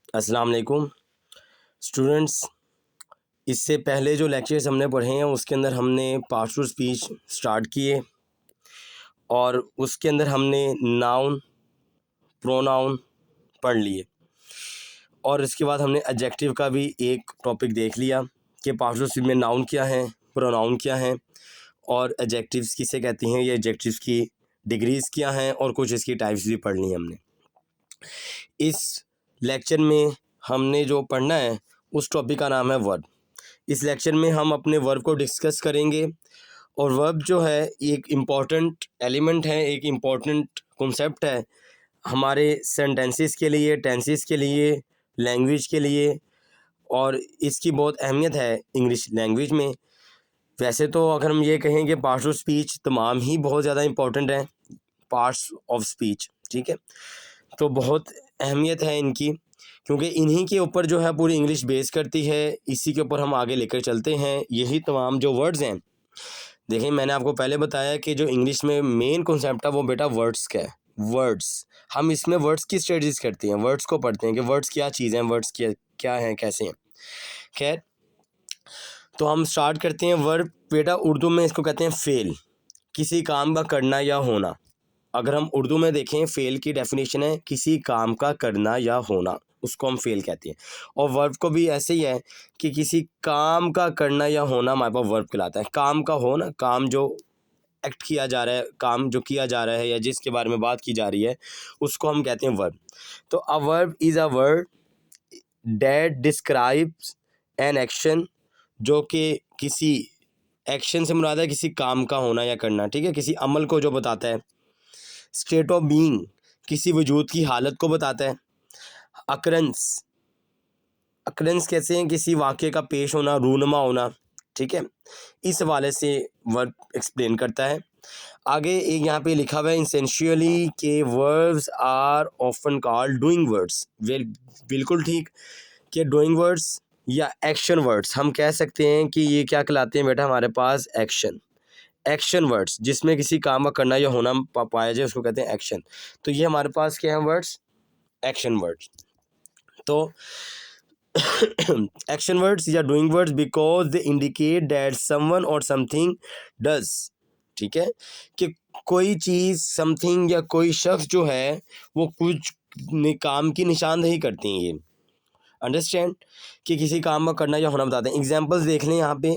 अस्सलाम वालेकुम स्टूडेंट्स। इससे पहले जो लेक्चर्स हमने पढ़े हैं उसके अंदर हमने पार्ट्स टू स्पीच स्टार्ट किए और उसके अंदर हमने नाउन प्रोनाउन पढ़ लिए और इसके बाद हमने एडजेक्टिव का भी एक टॉपिक देख लिया कि पार्ट्स टू स्पीच में नाउन क्या है, प्रोनाउन क्या है और एडजेक्टिव्स किसे कहती हैं, ये एडजेक्टिव्स की डिग्रीज़ क्या हैं और कुछ इसकी टाइप्स भी पढ़ ली हमने। इस लेक्चर में हमने जो पढ़ना है उस टॉपिक का नाम है वर्ब। इस लेक्चर में हम अपने वर्ब को डिस्कस करेंगे और वर्ब जो है एक इम्पॉर्टेंट एलिमेंट है, एक इम्पॉर्टेंट कॉन्सेप्ट है हमारे सेंटेंसेस के लिए, टेंसेस के लिए, लैंग्वेज के लिए और इसकी बहुत अहमियत है इंग्लिश लैंग्वेज में। वैसे तो अगर हम ये कहें कि पार्ट्स ऑफ स्पीच तमाम ही बहुत ज़्यादा इम्पॉर्टेंट हैं, पार्ट्स ऑफ स्पीच, ठीक है, तो बहुत अहमियत है इनकी क्योंकि इन्हीं के ऊपर जो है पूरी इंग्लिश बेस करती है। इसी के ऊपर हम आगे लेकर चलते हैं। यही तमाम जो वर्ड्स हैं, देखें मैंने आपको पहले बताया कि जो इंग्लिश में मेन कॉन्सेप्ट है वो बेटा वर्ड्स का है। वर्ड्स, हम इसमें वर्ड्स की स्टडीज़ करते हैं, वर्ड्स को पढ़ते हैं कि वर्ड्स क्या चीज़ हैं, वर्ड्स क्या हैं, कैसे हैं। खैर, तो हम स्टार्ट करते हैं। वर्ब बेटा उर्दू में इसको कहते हैं फ़ेल, किसी काम का करना या होना। अगर हम उर्दू में देखें, फ़ेल की डेफिनेशन है किसी काम का करना या होना, उसको हम फ़ेल कहते हैं। और वर्ब को भी ऐसे ही है कि किसी काम का करना या होना हमारे पास वर्ब कहलाता है। काम का हो ना, काम जो एक्ट किया जा रहा है, काम जो किया जा रहा है या जिसके बारे में बात की जा रही है, उसको हम कहते हैं वर्ब। तो अ verb is a word that describes an action, जो कि किसी एक्शन से मुराद है किसी काम का होना या करना, ठीक है, किसी अमल को जो बताता है। स्टेट ऑफ बीइंग, किसी वजूद की हालत को बताता है। अकरेंस, अकरेंस कैसे हैं, किसी वाक़े का पेश होना, रूनुमा होना, ठीक है, इस हवाले से वर्ब एक्सप्लेन करता है। आगे एक यहाँ पे लिखा हुआ है इंसेंशियली के verbs are often called doing words. बिल्कुल ठीक, कि डूइंग वर्ड्स या एक्शन वर्ड्स हम कह सकते हैं कि ये क्या कहलाते हैं बेटा, हमारे पास एक्शन वर्ड्स, जिसमें किसी काम का करना या होना पाया जाए उसको कहते हैं एक्शन। तो ये हमारे पास क्या है, वर्ड्स, एक्शन वर्ड्स। तो एक्शन वर्ड्स या doing words because they indicate that someone और समथिंग डज, ठीक है, कि कोई चीज़, समथिंग या कोई शख्स जो है वो कुछ काम की निशानदेही करती हैं। ये अंडरस्टैंड कि किसी काम का करना या होना बताते हैं। एग्जांपल्स देख लें यहाँ पे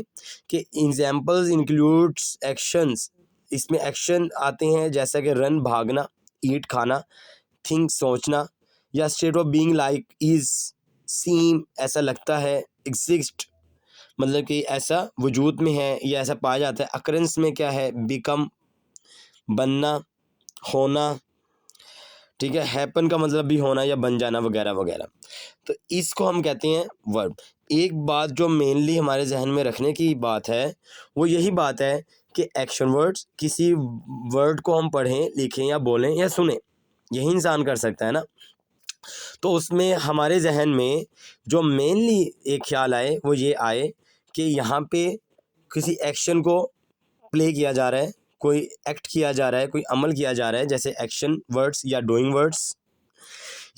कि एग्जांपल्स इंक्लूड्स एक्शंस, इसमें एक्शन आते हैं जैसा कि रन भागना, ईट खाना, थिंक सोचना, या state of being like is, seem ऐसा लगता है, एग्जिस्ट मतलब कि ऐसा वजूद में है या ऐसा पाया जाता है। अकरेंस में क्या है, बिकम बनना, होना, ठीक है, हैपन का मतलब भी होना या बन जाना वगैरह वगैरह। तो इसको हम कहते हैं वर्ब। एक बात जो मेनली हमारे जहन में रखने की बात है वो यही बात है कि एक्शन वर्ड्स, किसी वर्ड को हम पढ़ें, लिखें या बोलें या सुने, यही इंसान कर सकता है ना। तो उसमें हमारे जहन में जो मेनली एक ख्याल आए वो ये आए कि यहाँ पे किसी एक्शन को प्ले किया जा रहा है, कोई एक्ट किया जा रहा है, कोई अमल किया जा रहा है, जैसे एक्शन वर्ड्स या डूइंग वर्ड्स,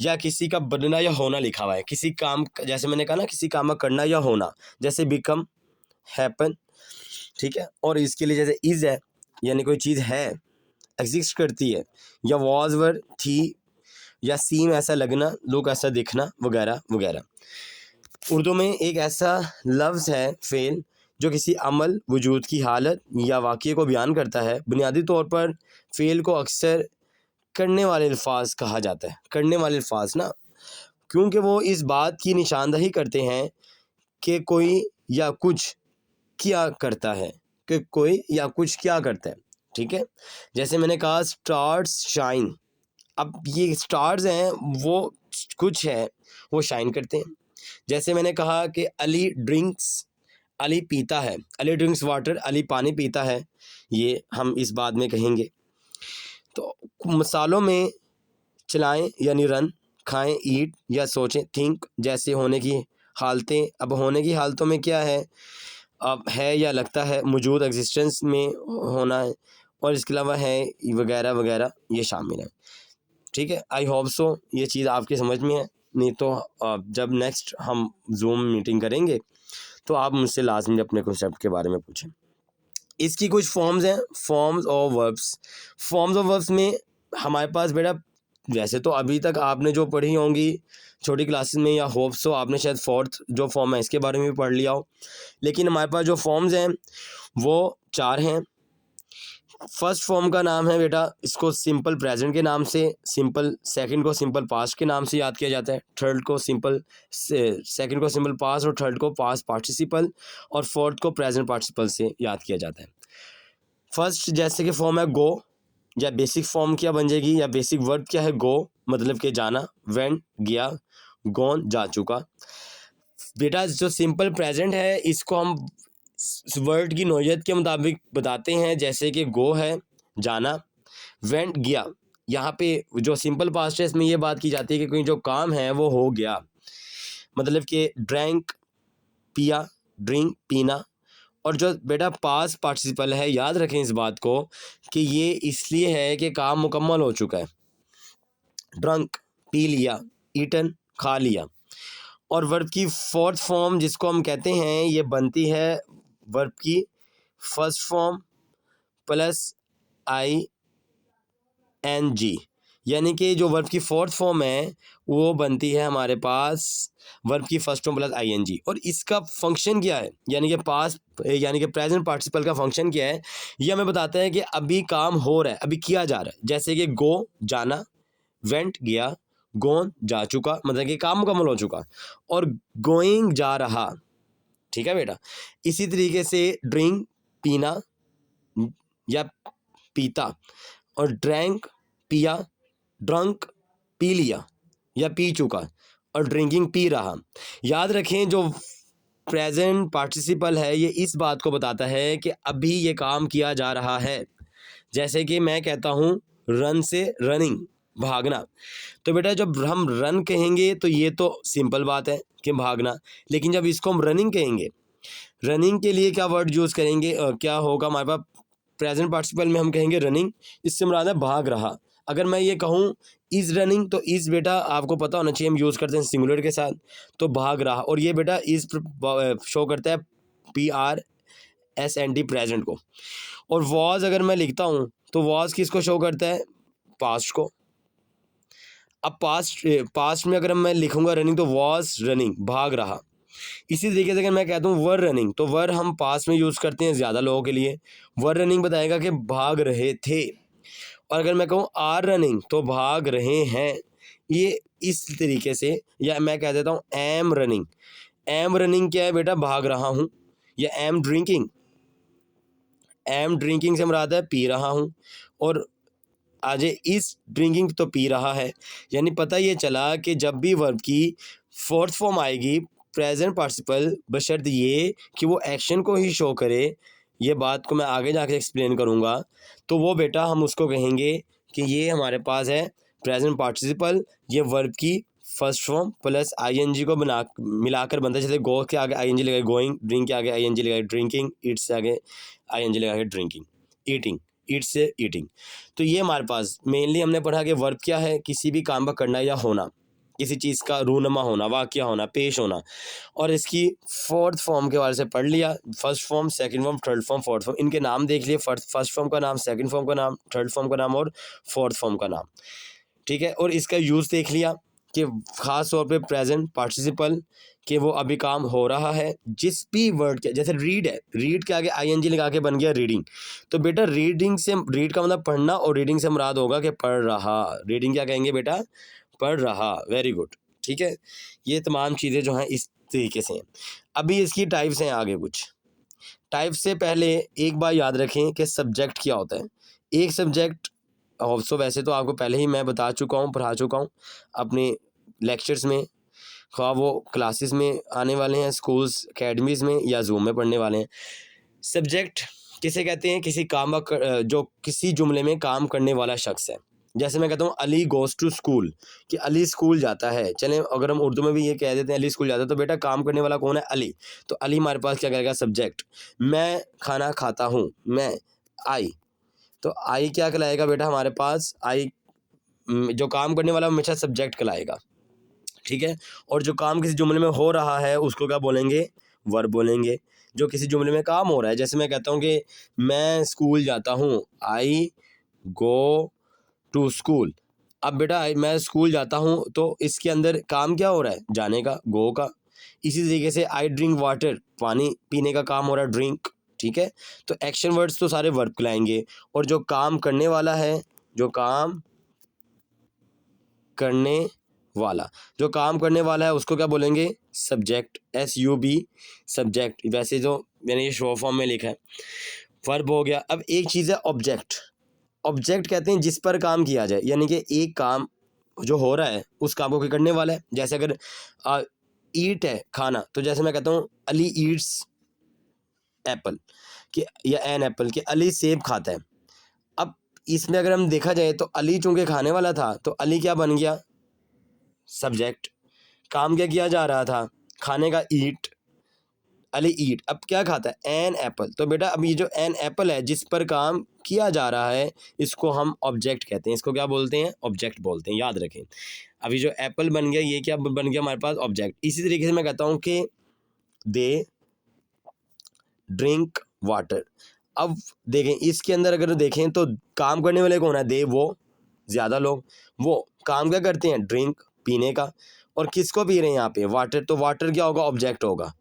या किसी का बनना या होना लिखा हुआ है, किसी काम, जैसे मैंने कहा ना, किसी काम का करना या होना, जैसे बिकम, हैपन, ठीक है। और इसके लिए जैसे इज़ है, यानी कोई चीज़ है, एग्जिस्ट करती है, या वॉज वर थी, या सीम ऐसा लगना, लोग ऐसा दिखना वगैरह वगैरह। उर्दू में एक ऐसा लफ्ज़ है फ़ेल, जो किसी अमल, वजूद की हालत या वाक़ये को बयान करता है। बुनियादी तौर पर फ़ेल को अक्सर करने वाले अल्फाज कहा जाता है, करने वाले अल्फाज ना, क्योंकि वो इस बात की निशानदही करते हैं कि कोई या कुछ क्या करता है, कि कोई या कुछ क्या करता है, ठीक है। जैसे मैंने कहा स्टार्स शाइन, अब ये स्टार्स हैं वो कुछ है, वो शाइन करते हैं। जैसे मैंने कहा कि अली ड्रिंक्स, अली पीता है, अली ड्रिंक्स वाटर, अली पानी पीता है, ये हम इस बाद में कहेंगे। तो मिसालों में चलाएं यानी रन, खाएं ईट, या सोचें थिंक, जैसे होने की हालतें। अब होने की हालतों में क्या है, अब है या लगता है, मौजूद एग्जिस्टेंस में होना है, और इसके अलावा है वगैरह वगैरह, ये शामिल है, ठीक है। आई होप सो ये चीज़ आपकी समझ में है। नहीं तो जब नेक्स्ट हम जूम मीटिंग करेंगे तो आप मुझसे लाजमी अपने कॉन्सेप्ट के बारे में पूछें। इसकी कुछ फॉर्म्स हैं, फॉर्म्स और वर्ब्स। फॉर्म्स और वर्ब्स में हमारे पास बेटा, वैसे तो अभी तक आपने जो पढ़ी होंगी छोटी क्लासेस में, या होप सो आपने शायद फोर्थ जो फॉर्म है इसके बारे में भी पढ़ लिया हो, लेकिन हमारे पास जो फॉर्म्स हैं वो 4 हैं। फर्स्ट फॉर्म का नाम है बेटा, इसको सिंपल प्रेजेंट के नाम से, सिंपल सेकंड को सिंपल पास्ट के नाम से याद किया जाता है, थर्ड को सिंपल सेकंड को सिंपल पास्ट और थर्ड को पास्ट पार्टिसिपल, और फोर्थ को प्रेजेंट पार्टिसिपल से याद किया जाता है। फर्स्ट जैसे कि फॉर्म है गो, या बेसिक फॉर्म क्या बन जाएगी, या बेसिक वर्ब क्या है, गो मतलब कि जाना, वेंट गया, गॉन जा चुका। बेटा जो सिंपल प्रेजेंट है इसको हम वर्ड की नौयत के मुताबिक बताते हैं, जैसे कि गो है जाना, वेंट गया। यहाँ पे जो सिंपल पास्ट है इसमें ये बात की जाती है कि कोई जो काम है वो हो गया, मतलब कि ड्रैंक पिया, ड्रिंक पीना। और जो बेटा पास्ट पार्टिसिपल है, याद रखें इस बात को कि ये इसलिए है कि काम मुकम्मल हो चुका है। ड्रंक पी लिया, ईटन खा लिया। और वर्ब की फोर्थ फॉर्म जिसको हम कहते हैं, ये बनती है वर्ब की first form plus I N G, यानी कि जो वर्ब की फोर्थ फॉर्म है वो बनती है हमारे पास वर्ब की first form plus I N G. और इसका फंक्शन क्या है, यानी कि पास्ट यानी कि प्रेजेंट पार्टिसिपल का फंक्शन क्या है, ये हमें बताता है कि अभी काम हो रहा है, अभी किया जा रहा है। जैसे कि गो जाना, वेंट गया, गोन जा चुका, मतलब कि काम मुकम्मल हो चुका, और गोइंग जा रहा। ठीक है बेटा। इसी तरीके से ड्रिंक पीना या पीता, और ड्रैंक पिया, ड्रंक पी लिया या पी चुका, और ड्रिंकिंग पी रहा। याद रखें जो प्रेजेंट पार्टिसिपल है ये इस बात को बताता है कि अभी ये काम किया जा रहा है। जैसे कि मैं कहता हूँ रन से रनिंग भागना, तो बेटा जब हम रन कहेंगे तो ये तो सिंपल बात है कि भागना, लेकिन जब इसको हम रनिंग कहेंगे, रनिंग के लिए क्या वर्ड यूज़ करेंगे, क्या होगा हमारे पास प्रेजेंट पार्टिसिपल में, हम कहेंगे रनिंग, इससे मुराद है भाग रहा। अगर मैं ये कहूँ इज़ रनिंग, तो इज़ बेटा आपको पता होना चाहिए हम यूज़ करते हैं सिंगुलर के साथ, तो भाग रहा। और ये बेटा इज़ शो करता है PRSNT प्रेजेंट को। और वॉज अगर मैं लिखता हूँ तो वॉज किसको शो करता है, पास्ट को। अब पास्ट में अगर मैं लिखूँगा रनिंग तो वॉज रनिंग भाग रहा। इसी तरीके से अगर मैं कहता हूँ वर रनिंग, तो वर हम पास्ट में यूज़ करते हैं ज़्यादा लोगों के लिए, वर रनिंग बताएगा कि भाग रहे थे। और अगर मैं कहूँ आर रनिंग तो भाग रहे हैं, ये इस तरीके से। या मैं कह देता हूँ एम रनिंग, एम रनिंग क्या है बेटा, भाग रहा हूँ। या एम ड्रिंकिंग, एम ड्रिंकिंग से मुराद है पी रहा हूँ। और आज इस ड्रिंकिंग तो पी रहा है। यानी पता ये चला कि जब भी वर्ब की फोर्थ फॉर्म आएगी प्रेजेंट पार्टिसिपल, बशर्त ये कि वो एक्शन को ही शो करे, ये बात को मैं आगे जाके एक्सप्लेन करूँगा, तो वो बेटा हम उसको कहेंगे कि ये हमारे पास है प्रेजेंट पार्टिसिपल, ये वर्ब की फर्स्ट फॉर्म प्लस आईएनजी को बना मिलाकर बनता है। जैसे गो के आगे आईएनजी लगाए गोइंग, ड्रिंक के आगे आईएनजी लगाए ड्रिंकिंग, ईट से आगे आईएनजी लगा के ड्रिंकिंग, ईटिंग ईट से ईटिंग। तो ये हमारे पास मेनली हमने पढ़ा कि वर्ब क्या है, किसी भी काम का करना या होना, किसी चीज़ का रूनमा होना, वाक़या होना, पेश होना। और इसकी फोर्थ फॉर्म के बारे से पढ़ लिया, first form, second form, third form, fourth form, इनके नाम देख लिए, फर्स्ट फॉर्म का नाम, सेकंड फॉर्म का नाम, थर्ड फॉर्म का नाम और फोर्थ फॉर्म का नाम। ठीक है। और इसका यूज़ देख लिया कि ख़ास तौर पे प्रेजेंट पार्टिसिपल कि वो अभी काम हो रहा है जिस भी वर्ड के, जैसे रीड है, रीड के आगे आईएनजी लगा के बन गया रीडिंग। तो बेटा रीडिंग से, रीड का मतलब पढ़ना, और रीडिंग से मुराद होगा कि पढ़ रहा। रीडिंग क्या कहेंगे बेटा, पढ़ रहा। Very good. ठीक है। ये तमाम चीज़ें जो हैं इस तरीके से हैं। अभी इसकी टाइप्स हैं आगे कुछ। टाइप से पहले एक बार याद रखें कि सब्जेक्ट क्या होता है। एक सब्जेक्ट सो वैसे तो आपको पहले ही मैं बता चुका हूँ, पढ़ा चुका हूँ अपने लेक्चर्स में, ख्वाह वो क्लासेस में आने वाले हैं, स्कूल्स अकेडमीज़ में या जूम में पढ़ने वाले हैं। सब्जेक्ट किसे कहते हैं, किसी काम का जो किसी जुमले में काम करने वाला शख्स है। जैसे मैं कहता हूँ अली गोज़ टू स्कूल, कि अली स्कूल जाता है। चलें अगर हम उर्दू में भी ये कह देते हैं अली स्कूल जाता है, तो बेटा काम करने वाला कौन है, अली। तो अली हमारे पास क्या करेगा, सब्जेक्ट। मैं खाना खाता हूँ, मैं, आई, तो आई क्या कहलाएगा बेटा हमारे पास, आई जो काम करने वाला हमेशा सब्जेक्ट कहलाएगा। ठीक है। और जो काम किसी जुमले में हो रहा है उसको क्या बोलेंगे, वर्ब बोलेंगे। जो किसी जुमले में काम हो रहा है, जैसे मैं कहता हूँ कि मैं स्कूल जाता हूँ, आई गो टू स्कूल। अब बेटा मैं स्कूल जाता हूँ तो इसके अंदर काम क्या हो रहा है, जाने का, गो का। इसी तरीके से आई ड्रिंक वाटर, पानी पीने का काम हो रहा है, ड्रिंक, ठीक है। तो एक्शन वर्ड्स तो सारे वर्ब कहलाएंगे। और जो काम करने वाला है, जो काम करने वाला, जो काम करने वाला है उसको क्या बोलेंगे, सब्जेक्ट, SUB, सब्जेक्ट। वैसे जो मैंने ये शॉर्ट फॉर्म में लिखा है, वर्ब हो गया। अब एक चीज़ है ऑब्जेक्ट। ऑब्जेक्ट कहते हैं जिस पर काम किया जाए, यानी कि एक काम जो हो रहा है उस काम को कोई करने वाला है। जैसे अगर ईट है खाना, तो जैसे मैं कहता हूँ अली ईट्स एप्पल, कि या एन एप्पल, कि अली सेब खाता है। अब इसमें अगर हम देखा जाए तो अली चूंकि खाने वाला था तो अली क्या बन गया, सब्जेक्ट। काम क्या किया जा रहा था, खाने का, ईट, अली ईट। अब क्या खाता है, एन एप्पल। तो बेटा अब ये जो एन एप्पल है जिस पर काम किया जा रहा है, इसको हम ऑब्जेक्ट कहते हैं। इसको क्या बोलते हैं, ऑब्जेक्ट बोलते हैं, याद रखें। अभी जो एप्पल बन गया, ये क्या बन गया हमारे पास, ऑब्जेक्ट। इसी तरीके से मैं कहता हूँ कि दे ड्रिंक वाटर। अब देखें इसके अंदर अगर देखें तो काम करने वाले कौन है, दे, वो, ज़्यादा लोग। वो काम क्या करते हैं, ड्रिंक, पीने का। और किसको पी रहे हैं यहाँ पे, वाटर। तो वाटर क्या होगा, ऑब्जेक्ट होगा।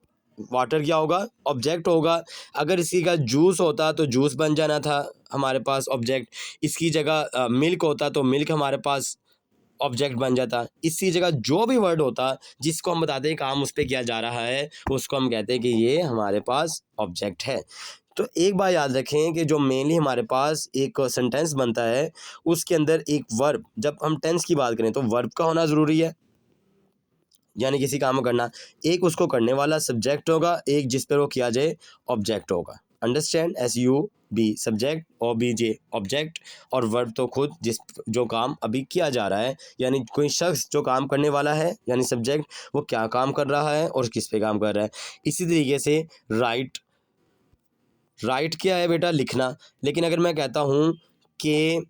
वाटर क्या होगा, ऑब्जेक्ट होगा। अगर इसी का जूस होता तो जूस बन जाना था हमारे पास, ऑब्जेक्ट। इसकी जगह मिल्क होता तो मिल्क हमारे पास ऑब्जेक्ट बन जाता। इसी जगह जो भी वर्ड होता जिसको हम बताते हैं काम उस पर किया जा रहा है, उसको हम कहते हैं कि ये हमारे पास ऑब्जेक्ट है। तो एक बात याद रखें कि जो मेनली हमारे पास एक सेंटेंस बनता है उसके अंदर एक वर्ब, जब हम टेंस की बात करें तो वर्ब का होना ज़रूरी है, यानी किसी काम को करना। एक उसको करने वाला सब्जेक्ट होगा, एक जिस पर वो किया जाए ऑब्जेक्ट होगा। Understand, SUB subject, OBJ object, और वर्ब तो खुद जिस जो काम अभी किया जा रहा है, यानी कोई शख्स जो काम करने वाला है यानी सब्जेक्ट, वो क्या काम कर रहा है और किस पे काम कर रहा है। इसी तरीके से राइट, राइट क्या है बेटा, लिखना। लेकिन अगर मैं कहता हूँ कि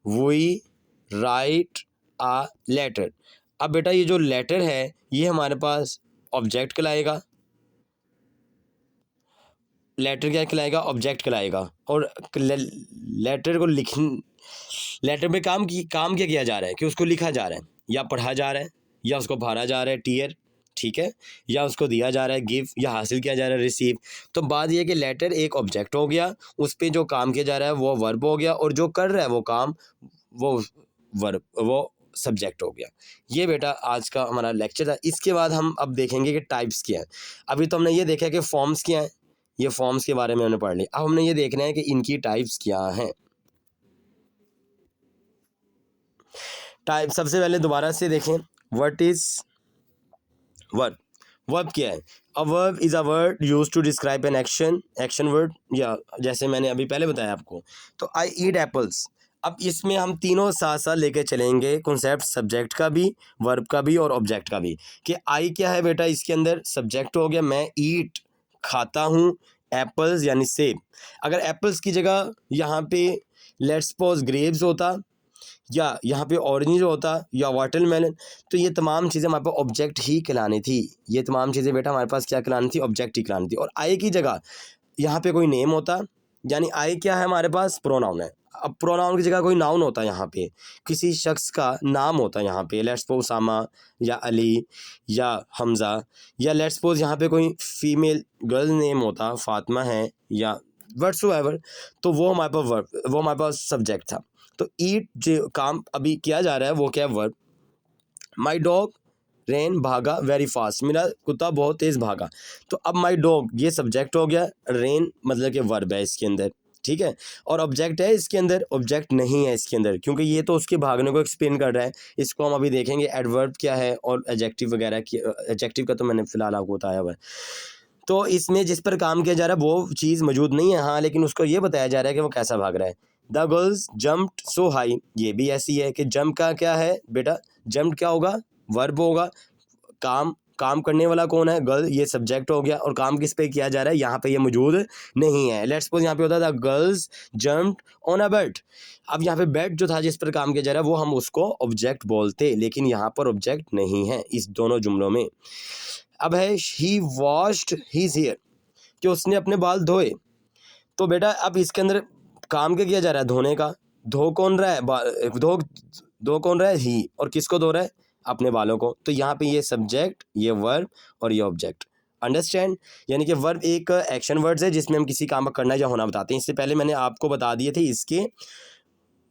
वी राइट आ लेटर, अब बेटा ये जो लेटर है ये हमारे पास ऑब्जेक्ट कहलाएगा, लेटर क्या कहलाएगा, ऑब्जेक्ट कहलाएगा। और लेटर को लिख, लेटर में काम क्या किया जा रहा है कि उसको लिखा जा रहा है, या पढ़ा जा रहा है, या उसको भरा जा रहा है, टीयर, ठीक है, या उसको दिया जा रहा है, गिव, या हासिल किया जा रहा है, रिसीव। तो बात यह है कि लेटर एक ऑब्जेक्ट हो गया, उस पर जो काम किया जा रहा है वो वर्ब हो गया, और जो कर रहा है वो काम वो वर्ब, वो सब्जेक्ट हो गया। ये बेटा आज का हमारा लेक्चर था। इसके बाद हम अब देखेंगे कि टाइप्स क्या हैं। अभी तो हमने ये देखा है कि फॉर्म्स क्या हैं, ये फॉर्म्स के बारे में हमने पढ़ लिया। अब हमने ये देखना है कि इनकी टाइप्स क्या हैं। टाइप सबसे पहले दोबारा से देखें, व्हाट इज वर्ब। वर्ब क्या है, a verb is a word use to describe an action, action word, या जैसे मैंने अभी पहले बताया आपको। तो आई ईट एप्पल्स। अब इसमें हम तीनों साथ साथ लेके चलेंगे, कॉन्सेप्ट सब्जेक्ट का भी, वर्ब का भी और ऑब्जेक्ट का भी। कि आई क्या है बेटा, इसके अंदर सब्जेक्ट हो गया, मैं ईट खाता हूँ एप्पल्स यानी सेब। अगर एप्पल्स की जगह यहाँ पे लेट्स सपोज ग्रेप्स होता, या यहाँ पे ऑरेंज होता, या वाटरमेलन, तो ये तमाम चीज़ें हमारे पास ऑब्जेक्ट ही कहलानी थी। ये तमाम चीज़ें बेटा हमारे पास क्या कहलानी थी, ऑब्जेक्ट ही कहलानी थी। और आई की जगह यहाँ पे कोई नेम होता, यानी आई क्या है हमारे पास, प्रोनाउन है। अब प्रोनाउन की जगह कोई नाउन होता है, यहाँ पे किसी शख्स का नाम होता है, यहाँ पे लेट्स सपोज उसामा, या अली, या हमज़ा, या लेट्स सपोज यहाँ पे कोई फीमेल गर्ल नेम होता, फातिमा है, या व्हाट्सोएवर। तो वो हमारे पास वर्ब, वो हमारे पास सब्जेक्ट था। तो ईट जो काम अभी किया जा रहा है वो क्या है, वर्ब। माई डॉग रेन भागा वेरी फास्ट, मेरा कुत्ता बहुत तेज़ भागा। तो अब माई डॉग ये सब्जेक्ट हो गया, रेन मतलब कि वर्ब है इसके अंदर, ठीक है। और ऑब्जेक्ट है इसके अंदर, ऑब्जेक्ट नहीं है इसके अंदर, क्योंकि ये तो उसके भागने को एक्सप्लेन कर रहा है। इसको हम अभी देखेंगे एडवर्ब क्या है और एडजेक्टिव वगैरह की। एडजेक्टिव का तो मैंने फिलहाल आपको बताया हुआ है। तो इसमें जिस पर काम किया जा रहा है वो चीज़ मौजूद नहीं है, हाँ, लेकिन उसको ये बताया जा रहा है कि वो कैसा भाग रहा है। The girls jumped so high, ये भी ऐसी है कि जंप का क्या है बेटा, जंप क्या होगा, वर्ब होगा, काम काम करने वाला कौन है, गर्ल, ये सब्जेक्ट हो गया, और काम किस पे किया जा रहा है, यहाँ पे ये मौजूद नहीं है। लेट्स सपोज यहाँ पे होता था girls jumped on a bed. अब यहाँ पे बेड जो था जिस पर काम किया जा रहा है वो हम उसको ऑब्जेक्ट बोलते, लेकिन यहाँ पर ऑब्जेक्ट नहीं है इस दोनों जुमलों में। अब है ही वॉश्ड हिज हेयर, कि उसने अपने बाल धोए। तो बेटा अब इसके अंदर काम क्या किया जा रहा है, धोने का। धो कौन रहा है, धो कौन रहा है, ही, और किसको धो रहा है, अपने बालों को। तो यहाँ पे ये सब्जेक्ट, ये वर्ब और ये ऑब्जेक्ट। अंडरस्टैंड? यानी कि वर्ब एक एक्शन वर्ड्स है जिसमें हम किसी काम का करना या होना बताते हैं। इससे पहले मैंने आपको बता दिए थे इसके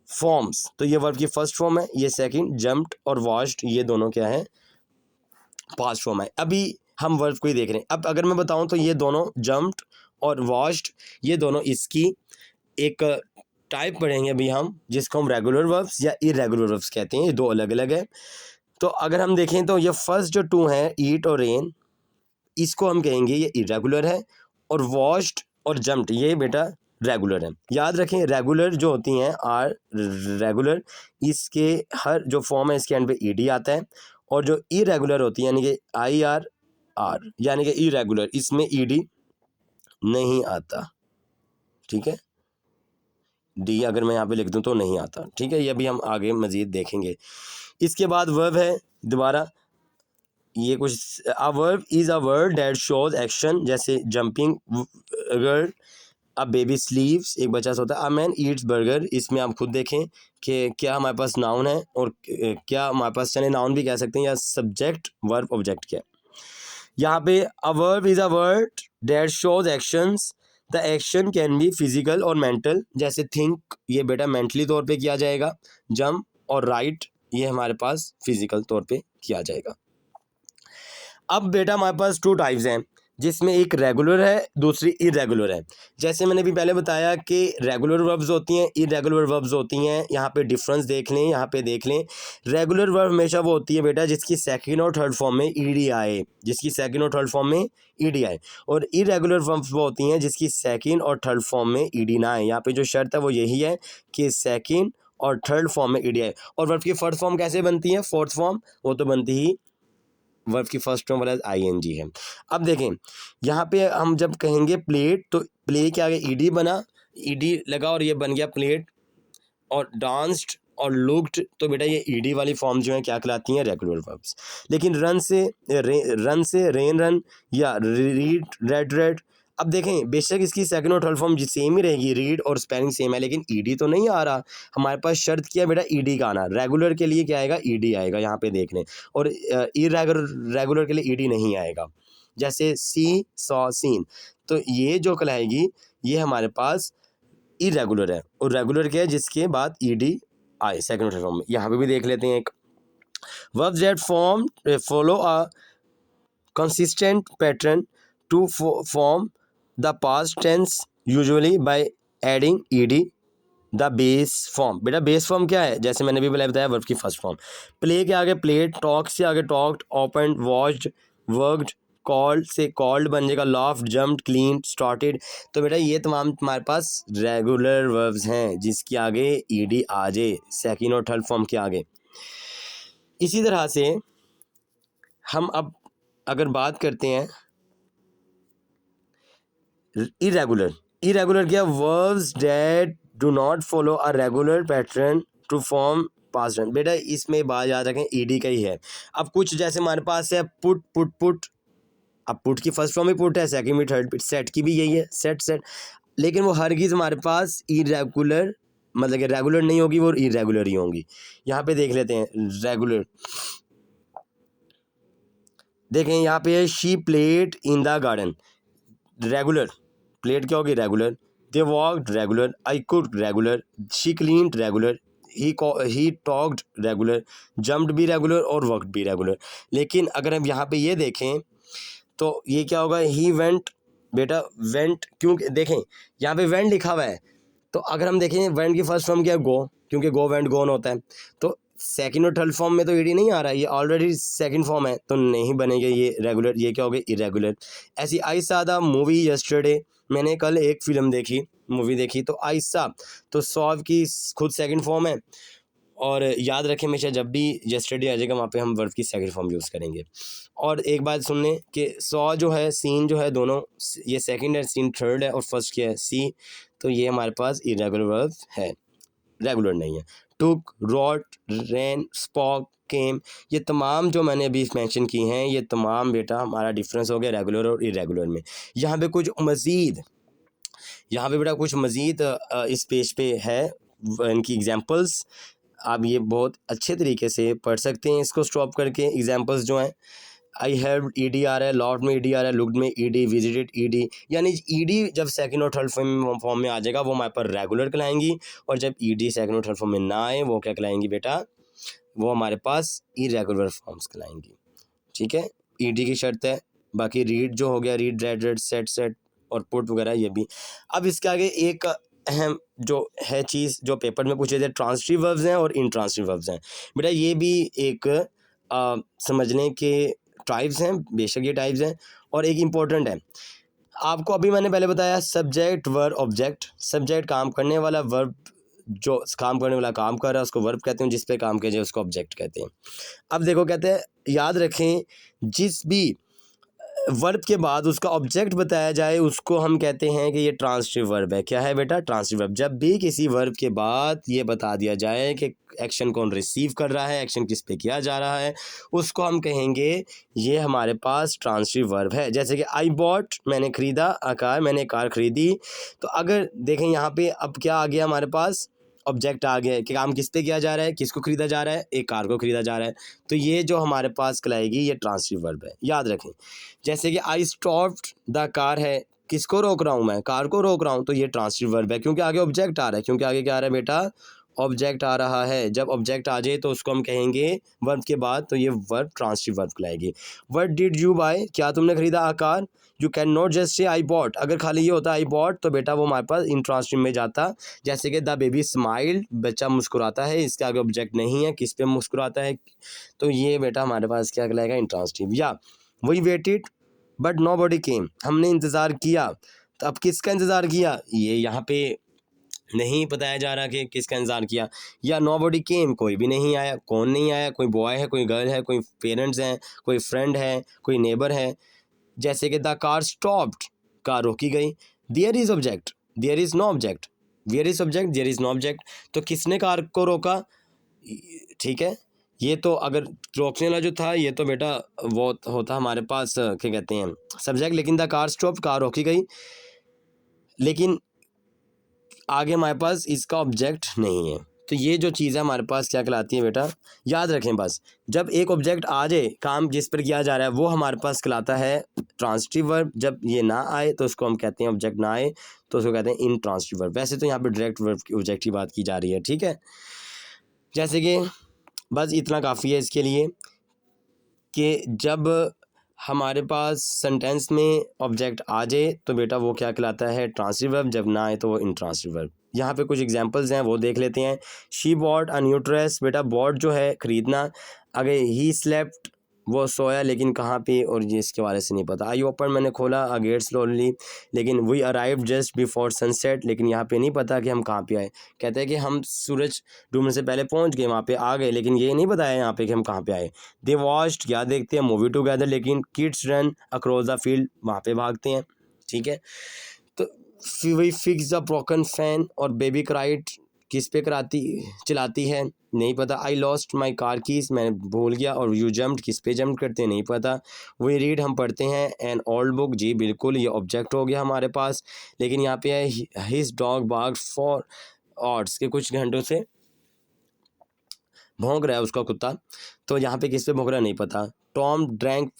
फॉर्म्स। तो ये वर्ब की फर्स्ट फॉर्म है, ये सेकंड, जम्प्ड और वॉश्ड, ये दोनों क्या है, पास्ट फॉर्म है। अभी हम वर्ब को ही देख रहे हैं। अब अगर मैं बताऊं तो ये दोनों जम्प्ड और वॉश्ड, ये दोनों इसकी एक टाइप पढ़ेंगे अभी हम, जिसको हम रेगुलर वर्ब्स या इरेगुलर वर्ब्स कहते हैं। ये दो अलग अलग है। तो अगर हम देखें तो ये फर्स्ट जो टू हैं, ईट और रेन, इसको हम कहेंगे ये इरेगुलर है, और वॉश्ड और जम्प्ड ये बेटा रेगुलर है। याद रखें रेगुलर जो होती हैं आर रेगुलर, इसके हर जो फॉर्म है इसके एंड पे ईडी आता है, और जो इरेगुलर होती है यानी कि आई आर आर यानी कि इरेगुलर, इसमें ईडी नहीं आता। ठीक है, डी अगर मैं यहाँ पे लिख दूँ तो नहीं आता। ठीक है, ये अभी हम आगे मज़ीद देखेंगे। इसके बाद वर्ब है दोबारा, ये कुछ a verb is a word that shows action, जैसे jumping, girl, a baby sleeps, एक बच्चा सोता है, अ मैन ईट्स बर्गर। इसमें आप खुद देखें कि क्या हमारे पास नाउन है और क्या हमारे पास, चले नाउन भी कह सकते हैं, या सब्जेक्ट वर्ब ऑब्जेक्ट क्या है। यहाँ पे अ verb is a word that shows actions, the action can be physical और मेंटल, जैसे थिंक, ये बेटा मेंटली तौर पे किया जाएगा। जंप और राइट, ये हमारे पास फिजिकल तौर पे किया जाएगा। अब बेटा हमारे पास टू टाइप्स हैं, जिसमें एक रेगुलर है, दूसरी इरेगुलर है। जैसे मैंने भी पहले बताया कि रेगुलर वर्ब्स होती हैं, इरेगुलर वर्ब्स होती हैं। यहाँ पे डिफरेंस देख लें, यहाँ पे देख लें। रेगुलर वर्ब हमेशा वो होती है बेटा जिसकी सेकंड और थर्ड फॉर्म में ईडी आए, जिसकी सेकंड और थर्ड फॉर्म में ईडी आए। और इरेगुलर वर्ब्स वो होती हैं जिसकी सेकंड और थर्ड फॉर्म में ईडी ना आए। यहाँ पे जो शर्त है वो यही है कि सेकंड और थर्ड फॉर्म में ईडी आए। और वर्ब की फोर्थ फॉर्म कैसे बनती है, फोर्थ फॉर्म, वो तो बनती ही वर्ब की फर्स्ट फॉर्म वाला आईएनजी है। अब देखें यहाँ पे हम जब कहेंगे प्लेट, तो प्ले के आगे ईडी बना, ईडी लगा और ये बन गया प्लेट। और डांस्ड और लुक्ड, तो बेटा ये ईडी वाली फॉर्म जो है क्या कहलाती हैं, रेगुलर वर्ब्स। लेकिन रन से रेन रन, या रीड रेड रेड, अब देखें बेशक इसकी सेकंड और थर्ड फॉर्म सेम ही रहेगी, रीड और स्पेलिंग सेम है, लेकिन ईडी तो नहीं आ रहा। हमारे पास शर्त क्या है बेटा, ईडी का आना। रेगुलर के लिए क्या आएगा, ईडी आएगा, यहाँ पे देख लें। और रेगुलर के लिए ईडी नहीं आएगा। जैसे सी, सॉ, सीन, तो ये जो कहलाएगी ये हमारे पास इरेगुलर है। और रेगुलर क्या है, जिसके बाद ईडी आए सेकंड और थर्ड फॉर्म में। यहाँ पे भी देख लेते हैं एक verb that form follow a consistent pattern to form the past tense usually by adding ed the base form. बेटा बेस फॉर्म क्या है, जैसे मैंने भी बताया वर्ब की फर्स्ट फॉर्म। प्ले के आगे प्लेड, टॉक से आगे talked, open, watched, worked, called से कॉल्ड बन जाएगा, लॉफ्ट, जम्प्ड, क्लीन, स्टार्टेड। तो बेटा ये तमाम तुम्हारे पास रेगुलर वर्ब्स हैं जिसके आगे ईडी आ जाए सेकंड और थर्ड फॉर्म के आगे। इसी तरह से हम अब अगर बात करते हैं इरेगुलर क्या, verbs that do not follow a regular pattern to form past tense. बेटा इसमें बात याद रखें ईडी का ही है। अब कुछ जैसे हमारे पास है पुट पुट पुट, अब पुट की फर्स्ट फॉर्म भी पुट है, सेकंड भी थर्ड, सेट की भी यही है, सेट सेट। लेकिन वो हरगिज़ हमारे पास इरेगुलर, मतलब कि रेगुलर नहीं होगी, वो इरेगुलर ही होंगी। यहाँ पे देख लेते हैं रेगुलर, देखें यहाँ पे है she played in the garden, regular. Played क्या होगी, regular. They walked, regular. I could, regular. She cleaned, regular. He talked, regular. Jumped भी रेगुलर और वर्कड भी रेगुलर। लेकिन अगर हम यहाँ पे ये देखें तो ये क्या होगा, ही वेंट, बेटा वेंट, क्यों देखें यहाँ पे वेंट लिखा हुआ है, तो अगर हम देखें वेंट की फर्स्ट फॉर्म क्या है, गो, क्योंकि गो वेंट गोन होता है। तो सेकंड और थर्ड फॉर्म में तो ईडी नहीं आ रहा है, ये ऑलरेडी सेकंड फॉर्म है, तो नहीं बनेगा ये रेगुलर, ये क्या हो गया, इरेगुलर। ऐसी आई सा द मूवी यस्टरडे, मैंने कल एक फिल्म देखी, मूवी देखी, तो आई सा, तो सॉव की खुद सेकंड फॉर्म है, और याद रखें हमेशा जब भी यस्टरडे आ जाएगा वहाँ पे हम वर्ब की सेकंड फॉर्म यूज़ करेंगे। और एक बात सुन लें कि सॉ जो है, सीन जो है, दोनों ये सेकंड है, सीन थर्ड है, और फर्स्ट क्या है, सी, तो ये हमारे पास इरेगुलर वर्ब है, रेगुलर नहीं है। टुक, रॉट, रैन, स्पॉक, केम, ये तमाम जो मैंने अभी मेंशन की हैं, ये तमाम बेटा हमारा डिफरेंस हो गया रेगुलर और इरेगुलर में। यहाँ पे कुछ मज़ीद इस पेज पे है इनकी एग्जांपल्स, आप ये बहुत अच्छे तरीके से पढ़ सकते हैं इसको स्टॉप करके। एग्जांपल्स जो हैं, आई हैव ईडी आ रहा है, लॉट में ईडी आ रहा है, लुक्ड में ईडी, विजिटेड ईडी, यानी ईडी जब सेकंड और थर्ड फॉर्म में आ जाएगा वो हमारे पर रेगुलर कहलाएंगी, और जब ईडी सेकंड और थर्ड फॉर्म में ना आए वो क्या कहलाएंगी बेटा, वो हमारे पास इरेगुलर फॉर्म्स कहलाएंगी। ठीक है, ईडी की शर्त है। बाकी रीड जो हो गया, रीड, रेड, रेड, सेट और पुट वगैरह, ये भी। अब इसके आगे एक अहम जो है चीज़ जो पेपर में पूछे थे, ट्रांसिटिव वर्ब्स हैं और इंट्रांसिटिव वर्ब्स हैं। बेटा ये भी एक समझने के टाइप्स हैं, बेशक ये टाइप्स हैं, और एक इम्पोर्टेंट है। आपको अभी मैंने पहले बताया सब्जेक्ट, वर्ब, ऑब्जेक्ट। सब्जेक्ट काम करने वाला, वर्ब जो काम करने वाला काम कर रहा है उसको वर्ब कहते हैं, जिस पे काम किया जाए उसको ऑब्जेक्ट कहते हैं। अब देखो कहते हैं, याद रखें, जिस भी वर्ब के बाद उसका ऑब्जेक्ट बताया जाए उसको हम कहते हैं कि ये ट्रांसिटिव वर्ब है। क्या है बेटा? Transitive verb. जब भी किसी वर्ब के बाद ये बता दिया जाए कि एक्शन कौन रिसीव कर रहा है, एक्शन किस पे किया जा रहा है, उसको हम कहेंगे ये हमारे पास ट्रांसिटिव वर्ब है। जैसे कि आई बॉट, मैंने ख़रीदा, अ कार, मैंने कार ख़रीदी। तो अगर देखें यहाँ पे अब क्या आ गया हमारे पास, ऑब्जेक्ट आ गया है कि काम किस पे किया जा रहा है, किसको ख़रीदा जा रहा है, एक कार को ख़रीदा जा रहा है। तो ये जो हमारे पास कहलाएगी ये ट्रांसिटिव वर्ब है, याद रखें। जैसे कि आई स्टॉप्ड द कार है, किसको रोक रहा हूँ मैं, कार को रोक रहा हूँ, तो ये ट्रांसिटिव वर्ब है क्योंकि आगे ऑब्जेक्ट आ रहा है। क्योंकि आगे क्या आ रहा है बेटा? ऑब्जेक्ट आ रहा है। जब ऑब्जेक्ट आ जाए तो उसको हम कहेंगे वर्ब के बाद, तो ये वर्ब ट्रांसिटिव वर्ब कहलाएगी। व्हाट डिड यू बाय, क्या तुमने खरीदा a car. You can not just say I bot, अगर खाली ये होता आई बॉट तो बेटा वो हमारे पास इंट्रांसिटिव में जाता। जैसे कि द बेबी स्माइल्ड, बच्चा मुस्कुराता है, इसके आगे ऑब्जेक्ट नहीं है, किस पे मुस्कुराता है, तो ये बेटा हमारे पास क्या कहलाएगा? इंट्रांसिटिव। या वही वेटेड बट नो बॉडी केम, हमने इंतज़ार किया, तो अब किसका इंतज़ार किया, ये यहाँ पे नहीं बताया जा रहा कि किसका इंतज़ार किया। या नो बॉडी केम, कोई भी नहीं आया। कौन नहीं आया? कोई बॉय है, कोई गर्ल है, कोई पेरेंट्स हैं, कोई फ्रेंड है, कोई नेबर है। जैसे कि द कार स्टॉप्ड, कार रोकी गई। There is object, there is no object, there is object, there is no object, तो किसने कार को रोका? ठीक है, ये तो अगर रोकने वाला जो था ये तो बेटा वो होता हमारे पास क्या कहते हैं, सब्जेक्ट। लेकिन द कार स्टॉप, कार रोकी गई, लेकिन आगे हमारे पास इसका ऑब्जेक्ट नहीं है। तो ये जो चीज़ है हमारे पास क्या कहलाती है बेटा? याद रखें बस, जब एक ऑब्जेक्ट आ जाए, काम जिस पर किया जा रहा है वो हमारे पास कहलाता है ट्रांसिटिव वर्ब। जब ये ना आए तो उसको हम कहते हैं, ऑब्जेक्ट ना आए तो उसको कहते हैं इंट्रांसिटिव वर्ब। वैसे तो यहाँ पे डायरेक्ट वर्ब की ऑब्जेक्ट की बात की जा रही है, ठीक है। जैसे कि बस इतना काफ़ी है इसके लिए कि जब हमारे पास सेंटेंस में ऑब्जेक्ट आ जाए तो बेटा वो क्या कहलाता है? Transitive verb. जब ना आए तो वो इंट्रांसिटिव वर्ब। यहाँ पे कुछ एग्जांपल्स हैं वो देख लेते हैं। She bought a new dress, बेटा बॉट जो है खरीदना। आगे ही स्लेप्ट, वो सोया, लेकिन कहाँ पे, और ये इसके बारे से नहीं पता। आई ओपन, मैंने खोला, अ गेट स्लोली, लेकिन we arrive just before sunset, लेकिन यहाँ पे नहीं पता कि हम कहाँ पे आए। कहते हैं कि हम सूरज डूबने से पहले पहुँच गए, वहाँ पे आ गए, लेकिन ये नहीं बताया यहाँ पे कि हम कहाँ पे आए। दे वॉच्ड, क्या देखते हैं, मूवी टुगेदर, लेकिन kids run across the field, वहाँ पे भागते हैं, ठीक है। तो we fix the broken fan, और बेबी क्राइड किस पे चलाती है, नहीं पता। I lost my car keys, मैं भूल गया। और यू जम्प्ड, किस पे जंप करते हैं, नहीं पता। वी रीड, हम पढ़ते हैं। एन ओल्ड बुक, जी बिल्कुल, ये ऑब्जेक्ट हो गया हमारे पास। लेकिन यहाँ पे है हिज डॉग बार्क्ड फॉर आवर्स, के कुछ घंटों से भौंक रहा है उसका कुत्ता, तो यहाँ पे किस पे भौंक रहा है नहीं पता। Tom drank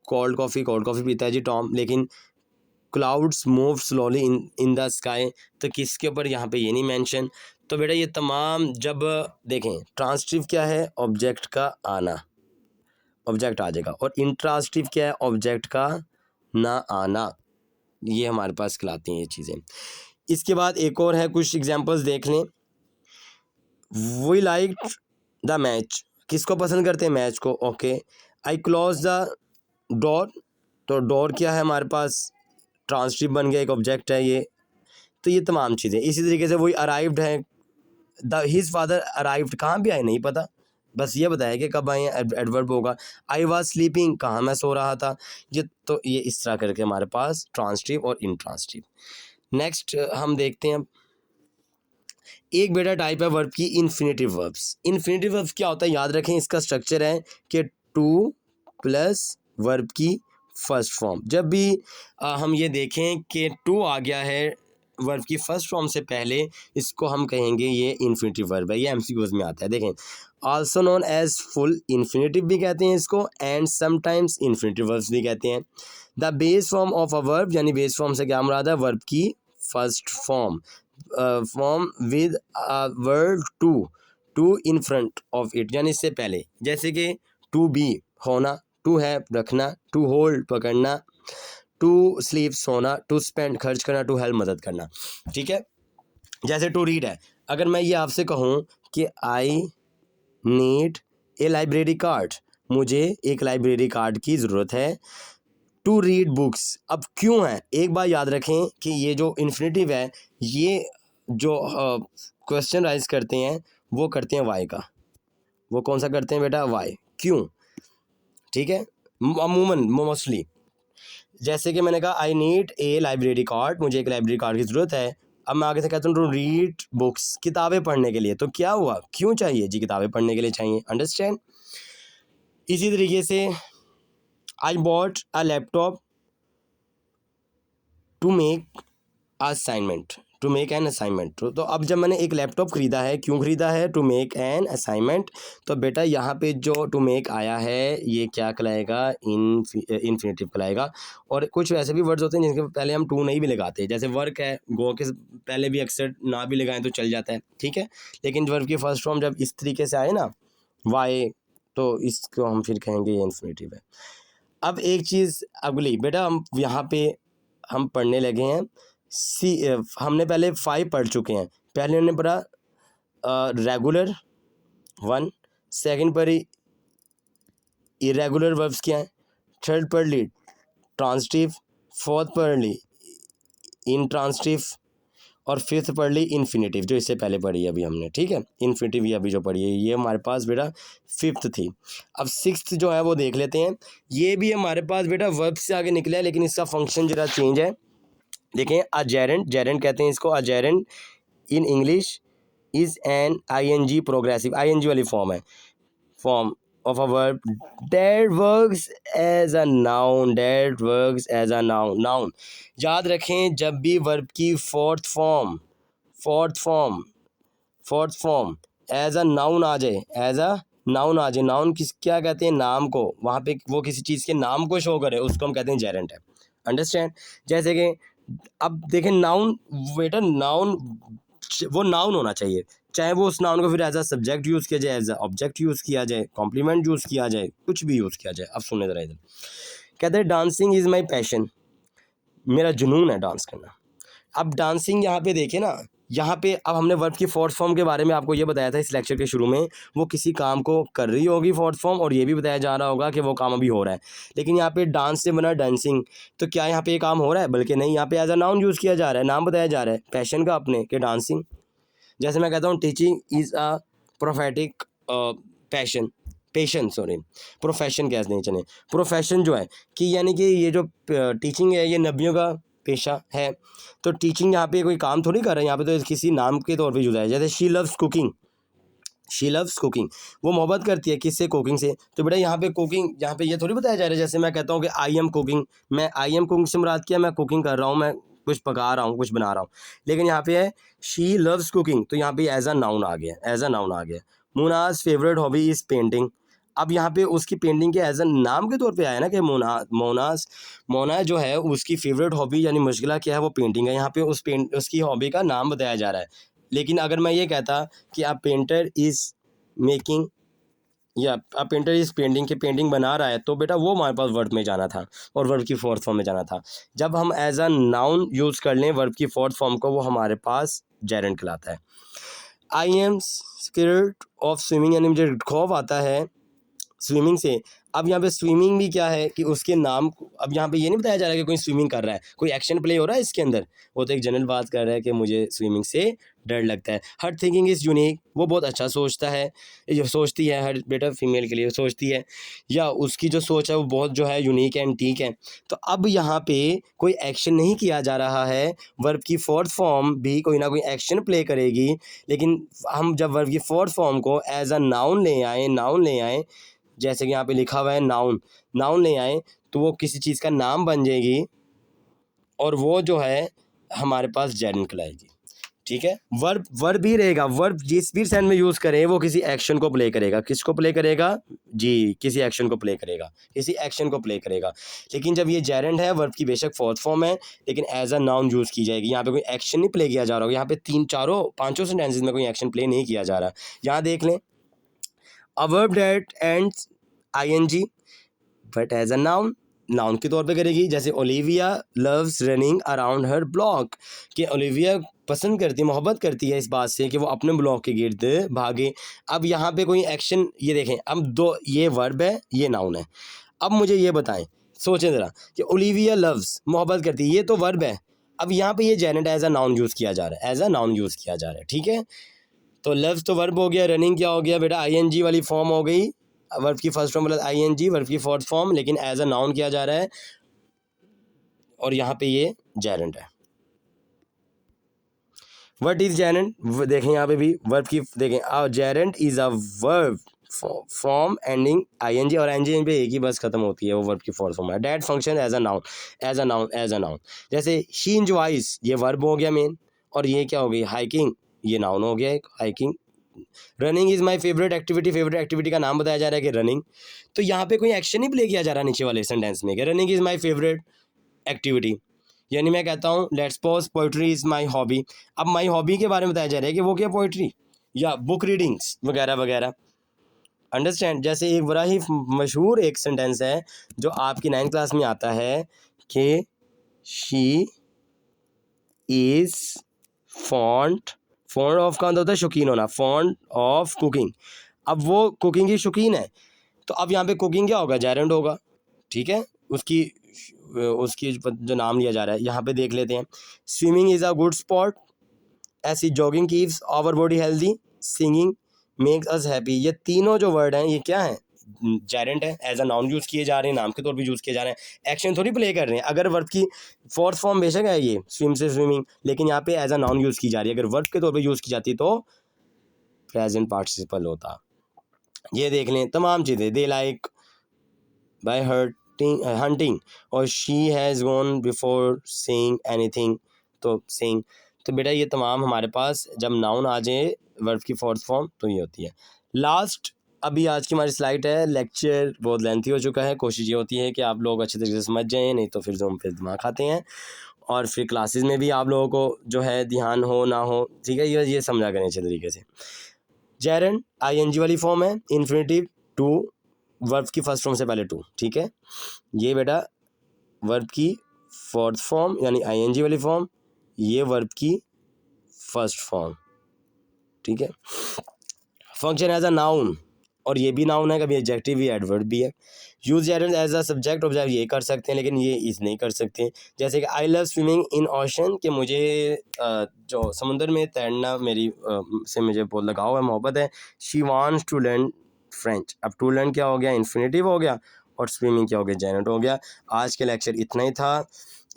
cold coffee, cold coffee पीता है जी टॉम, लेकिन clouds move slowly in the sky, तो किसके ऊपर, यहाँ पे ये नहीं मेंशन। तो बेटा ये तमाम जब देखें, ट्रांसिटिव क्या है? ऑब्जेक्ट का आना, ऑब्जेक्ट आ जाएगा। और इंट्रांसिटिव क्या है? ऑब्जेक्ट का ना आना। ये हमारे पास कहलाती हैं ये चीज़ें। इसके बाद एक और है, कुछ एग्जांपल्स देख लें। वी लाइक द मैच, किसको पसंद करते हैं? मैच को, okay. I close the door, तो डोर क्या है हमारे पास? ट्रांसिटिव बन गया, एक ऑब्जेक्ट है ये। तो ये तमाम चीज़ें इसी तरीके से। वही अराइव्ड है, हिज फादर अराइव्ड कहाँ पे आए नहीं पता, बस ये बताया कि कब आए, एडवर्ब होगा। आई वाज स्लीपिंग कहाँ मैं सो रहा था। ये तो ये इस तरह करके हमारे पास ट्रांसटिव और इंट्रांसटिव। नेक्स्ट हम देखते हैं, एक बेटा टाइप है वर्ब की इन्फिनेटिव वर्ब्स। इन्फिनेटिव वर्ब्स क्या होता है, याद रखें इसका स्ट्रक्चर है कि टू प्लस वर्ब की फर्स्ट फॉर्म। जब भी हम ये देखें कि टू आ गया है वर्ब की फर्स्ट फॉर्म से पहले, इसको हम कहेंगे ये इन्फिनेटिव वर्ब है। ये एमसीक्यूज में आता है, देखें also known as full infinitive भी कहते हैं इसको, एंड समटाइम्स इन्फिनेटिव वर्ब्स भी कहते हैं। The base form of a verb, यानी बेस फॉर्म से क्या मुराद है, वर्ब की first form, form with word to in front of it, यानी इससे पहले, जैसे कि टू बी होना, टू हैव रखना, टू होल्ड पकड़ना, टू स्लीप सोना, टू स्पेंड खर्च करना, टू हेल्प मदद करना। ठीक है, जैसे टू रीड है, अगर मैं ये आपसे कहूँ कि I need a library card, मुझे एक लाइब्रेरी कार्ड की ज़रूरत है। टू रीड बुक्स, अब क्यों है, एक बार याद रखें कि ये जो इन्फिनेटिव है, ये जो क्वेश्चन राइज करते हैं वो करते हैं वाई का, वो कौन सा करते हैं बेटा, वाई, क्यों। ठीक है, अमूमन मोस्टली, जैसे कि मैंने कहा I need a library card, मुझे एक लाइब्रेरी कार्ड की ज़रूरत है। अब मैं आगे से कहता हूँ टू रीड बुक्स, किताबें पढ़ने के लिए, तो क्या हुआ, क्यों चाहिए जी, किताबें पढ़ने के लिए चाहिए, अंडरस्टैंड। इसी तरीके से I bought a laptop to make assignment, to make an assignment. तो अब जब मैंने एक लैपटॉप ख़रीदा है, क्यों ख़रीदा है, टू मेक एन असाइनमेंट, तो बेटा यहाँ पे जो टू मेक आया है ये क्या कहलाएगा, इन्फिनेटिव कहलाएगा। और कुछ वैसे भी वर्ड्स होते हैं जिनके पहले हम टू नहीं भी लगाते, जैसे वर्क है, गो के पहले भी अक्सर ना भी लगाएं तो चल जाता है, ठीक है, लेकिन वर्ब की फर्स्ट फॉर्म जब इस तरीके से आए ना, वाई, तो इसको हम फिर कहेंगे ये इन्फिनेटिव है। अब एक चीज़ अगली बेटा, हम यहाँ पे हम पढ़ने लगे हैं हमने पहले 5 पढ़ चुके हैं। पहले हमने पढ़ा रेगुलर 1, सेकंड पढ़ी इरेगुलर वर्ब्स क्या हैं, थर्ड पढ़ ली ट्रांसटिव, फोर्थ पढ़ ली इंट्रांसटिव, और फिफ्थ पढ़ ली इन्फिनेटिव, जो इससे पहले पढ़ी अभी हमने। ठीक है, इन्फिनेटिव ये अभी जो पढ़ी है ये हमारे पास बेटा फिफ्थ थी। अब सिक्स्थ जो है वो देख लेते हैं। ये भी हमारे पास बेटा वर्ब से आगे निकला है, लेकिन इसका फंक्शन जरा चेंज है। देखें, अजेरेंट, जेरेंट कहते हैं इसको, a gerund in English is an I N G progressive, I N G वाली फॉर्म है, form of a verb that works as a noun, that works as a noun. Noun याद रखें, जब भी वर्ब की fourth form as a noun आ जाए, एज अ नाउन आ जाए, नाउन किस क्या कहते हैं, नाम को, वहाँ पे वो किसी चीज़ के नाम को शो करे, उसको हम कहते हैं जेरेंट है, अंडरस्टैंड। जैसे कि अब देखें नाउन, बेटा नाउन वो नाउन होना चाहिए, चाहे वो उस नाउन को फिर एज अ सब्जेक्ट यूज़ किया जाए, एज अ ऑब्जेक्ट यूज़ किया जाए, कॉम्प्लीमेंट यूज़ किया जाए, कुछ भी यूज़ किया जाए। अब सुने ज़रा इधर, कहते हैं डांसिंग इज़ माई पैशन, मेरा जुनून है डांस करना। अब डांसिंग यहाँ पे देखें ना, यहाँ पे अब हमने वर्ब की फोर्थ फॉर्म के बारे में आपको ये बताया था इस लेक्चर के शुरू में, वो किसी काम को कर रही होगी फोर्थ फॉर्म, और ये भी बताया जा रहा होगा कि वो काम अभी हो रहा है। लेकिन यहाँ पे डांस से बना डांसिंग, तो क्या यहाँ पे ये काम हो रहा है, बल्कि नहीं, यहाँ पे एज अ नाउन यूज़ किया जा रहा है, नाम बताया जा रहा है पैशन का अपने, कि डांसिंग। जैसे मैं कहता हूँ teaching is a prophetic passion, passion sorry, profession कह नहीं चले, प्रोफेशन जो है कि यानी कि ये जो टीचिंग है ये नबियों का पेशा है। तो टीचिंग यहाँ पे कोई काम थोड़ी कर रहे हैं, यहाँ पे तो किसी नाम के तौर पे यूज़ है। जैसे she loves cooking, she loves cooking, वो मोहब्बत करती है किससे, कुकिंग से। तो बेटा यहाँ पे कुकिंग, यहाँ पे ये थोड़ी बताया जा रहा है, जैसे मैं कहता हूँ कि आई एम कुकिंग, मैं आई एम कुकिंग से मुराद किया, मैं कुकिंग कर रहा हूँ, मैं कुछ पका रहा हूँ, कुछ बना रहा हूँ। लेकिन यहाँ पे है शी लव्स कुकिंग, तो यहाँ पे एज अ नाउन आ गया, एज अ नाउन आ गया। मुनाज फेवरेट हॉबी इज़ पेंटिंग, अब यहाँ पे उसकी पेंटिंग के एज अ नाम के तौर पे आया ना कि मोना जो है उसकी फेवरेट हॉबी यानी मुश्किल क्या है, वो पेंटिंग है। यहाँ पे उसकी हॉबी का नाम बताया जा रहा है। लेकिन अगर मैं ये कहता कि आप पेंटर इज़ मेकिंग, या आप पेंटर इस पेंटिंग के पेंटिंग बना रहा है, तो बेटा वो हमारे पास वर्ब में जाना था और वर्ब की फोर्थ फॉर्म में जाना था। जब हम एज अ नाउन यूज़ कर लें वर्ब की फोर्थ फॉर्म को, वो हमारे पास जेरेंट कहलाता है। I am scared of swimming, यानी मुझे खौफ आता है स्विमिंग से। अब यहाँ पे स्विमिंग भी क्या है कि उसके नाम, अब यहाँ पे ये नहीं बताया जा रहा है कि कोई स्विमिंग कर रहा है, कोई एक्शन प्ले हो रहा है इसके अंदर। वो तो एक जनरल बात कर रहा है कि मुझे स्विमिंग से डर लगता है। हर थिंकिंग इज़ यूनिक, वो बहुत अच्छा सोचता है, जो सोचती है, हर बेटा फीमेल के लिए सोचती है, या उसकी जो सोच है वो बहुत जो है यूनिक एंड ठीक है। तो अब यहाँ पे कोई एक्शन नहीं किया जा रहा है, वर्ब की फोर्थ फॉर्म भी कोई ना कोई एक्शन प्ले करेगी, लेकिन हम जब वर्ब की फोर्थ फॉर्म को एज अ नाउन ले आए, जैसे कि यहाँ पे लिखा हुआ है नाउन ले आए, तो वो किसी चीज़ का नाम बन जाएगी और वो जो है हमारे पास जेरेंड कहलाएगी। ठीक है, वर्ब ही रहेगा, वर्ब जिस भी सेंस में यूज़ करें वो किसी एक्शन को प्ले करेगा। किसको प्ले करेगा जी, किसी एक्शन को प्ले करेगा, किसी एक्शन को प्ले करेगा। लेकिन जब ये जेरेंड है, वर्ब की बेशक फोर्थ फॉर्म है, लेकिन एज अ नाउन यूज़ की जाएगी। यहाँ पे कोई एक्शन नहीं प्ले किया जा रहा होगा, यहाँ पे 3-4-5 सेंटेंसेस में कोई एक्शन प्ले नहीं किया जा रहा। यहाँ देख लें, a verb that ends ing but as a noun के तौर पे करेगी। जैसे Olivia loves running around her block, कि ओलिविया पसंद करती, मोहब्बत करती है इस बात से कि वो अपने ब्लॉक के गिर्द भागे। अब यहाँ पे कोई एक्शन, ये देखें, अब दो, ये वर्ब है, ये नाउन है। अब मुझे ये बताएं, सोचें ज़रा, कि ओलिविया लव्स मोहब्बत करती है, ये तो वर्ब है। अब यहाँ पे ये gerund as a noun use किया जा रहा है, एज अ नाउन यूज़ किया जा रहा है। ठीक है, तो लव्स तो वर्ब हो गया, रनिंग क्या हो गया बेटा, ing वाली फॉर्म हो गई, वर्ब की फर्स्ट फॉर्म मतलब ing, वर्ब की फोर्थ फॉर्म, लेकिन एज अ नाउन किया जा रहा है, और यहाँ पे ये जेरेंड है। व्हाट इज जेरेंड, देखें यहाँ पे भी वर्ब की, देखें, gerund is a verb form ending ing, और ing पे एक ही बस खत्म होती है, वो वर्ब की फोर्थ फॉर्म है। That function as a noun. जैसे ही इंजॉयज, ये वर्ब हो गया मेन, और ये क्या हो गई, हाइकिंग, ये नाउन हो गया एक, hiking. Running is my favourite activity का नाम बताया जा रहा है कि रनिंग। तो यहाँ पे कोई एक्शन नहीं प्ले किया जा रहा नीचे वाले सेंटेंस में कि running is my favourite activity. यानी मैं कहता हूँ let's suppose poetry is my hobby. अब माई हॉबी के बारे में बताया जा रहा है कि वो क्या, पोइट्री या बुक रीडिंग्स वगैरह वगैरह। अंडरस्टैंड। जैसे एक बड़ा ही मशहूर एक सेंटेंस है जो आपकी 9th क्लास में आता है कि शी इज़ फॉन्ड ऑफ का होता है शौकीन होना, फॉन्ड ऑफ कुकिंग। अब वो कुकिंग की शौकीन है, तो अब यहाँ पे कुकिंग क्या होगा, जेरेंड होगा। ठीक है, उसकी उसकी जो नाम लिया जा रहा है, यहाँ पे देख लेते हैं। Swimming is a good sport, ऐसी jogging keeps our body healthy, singing makes us happy. ये तीनों जो वर्ड हैं ये क्या हैं, जेरेंट है, एज अ नाउन यूज़ किए जा रहे हैं, नाम के तौर पे यूज़ किए जा रहे हैं, एक्शन थोड़ी प्ले कर रहे हैं। अगर वर्ब की फोर्थ फॉर्म बेशक है ये स्विम से स्विमिंग, लेकिन यहाँ पे एज अ नाउन यूज़ की जा रही है। अगर वर्ब के तौर पे यूज़ की जाती तो प्रेजेंट पार्टिसिपल होता। ये देख लें तमाम चीज़ें, दे लाइक बाय हंटिंग, और she has gone before saying anything, तो सेइंग। तो बेटा ये तमाम हमारे पास जब नाउन आ जाए वर्ब की फोर्थ फॉर्म तो ये होती है। लास्ट, अभी आज की हमारी स्लाइड है, लेक्चर बहुत लेंथी हो चुका है, कोशिश ये होती है कि आप लोग अच्छे तरीके से समझ जाएं, नहीं तो फिर जो हम फिर दिमाग खाते हैं, और फिर क्लासेस में भी आप लोगों को जो है ध्यान हो ना हो, ठीक है, ये समझा करें अच्छे तरीके से। जेरेंड ing वाली फॉर्म है, इन्फिनिटिव टू, वर्ब की फर्स्ट फॉर्म से पहले टू। ठीक है, ये बेटा वर्ब की फोर्थ फॉर्म यानी ing वाली फॉर्म, ये वर्ब की फर्स्ट फॉर्म। ठीक है, फंक्शन एज अ नाउन, और ये भी नाउन है, कभी एडजेक्टिव भी एडवर्ब भी है। Use gerund as a subject object, ये कर सकते हैं, लेकिन ये इस नहीं कर सकते। जैसे कि I love swimming in ocean, कि मुझे जो समुद्र में तैरना मेरी से मुझे बहुत लगाव है, मोहब्बत है। She wants to learn French, अब टू लर्न क्या हो गया, इन्फिनिटिव हो गया, और स्विमिंग क्या हो गया, जेरेंट हो गया। आज के लेक्चर इतना ही था,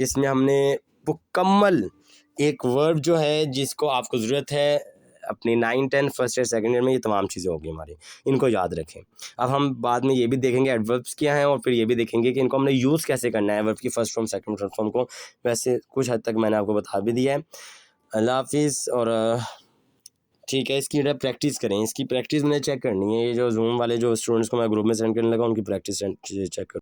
इसमें हमने मुकम्मल एक वर्ब जो है जिसको आपको ज़रूरत है अपनी 9, 10 फर्स्ट ईयर सेकंड ईयर में, ये तमाम चीज़ें होगी हमारी, इनको याद रखें। अब हम बाद में ये भी देखेंगे एडवर्ब्स क्या हैं, और फिर ये भी देखेंगे कि इनको हमने यूज़ कैसे करना है, वर्ब की फर्स्ट फॉर्म सेकंड फॉर्म को। वैसे कुछ हद तक मैंने आपको बता भी दिया है। अल्लाह हाफिज़। और ठीक है, इसकी प्रैक्टिस करें, इसकी प्रैक्टिस मैंने चेक करनी है। ये जो जूम वाले जो स्टूडेंट्स को मैं ग्रुप में सेंड करने लगा, उनकी प्रैक्टिस चेक करूँ।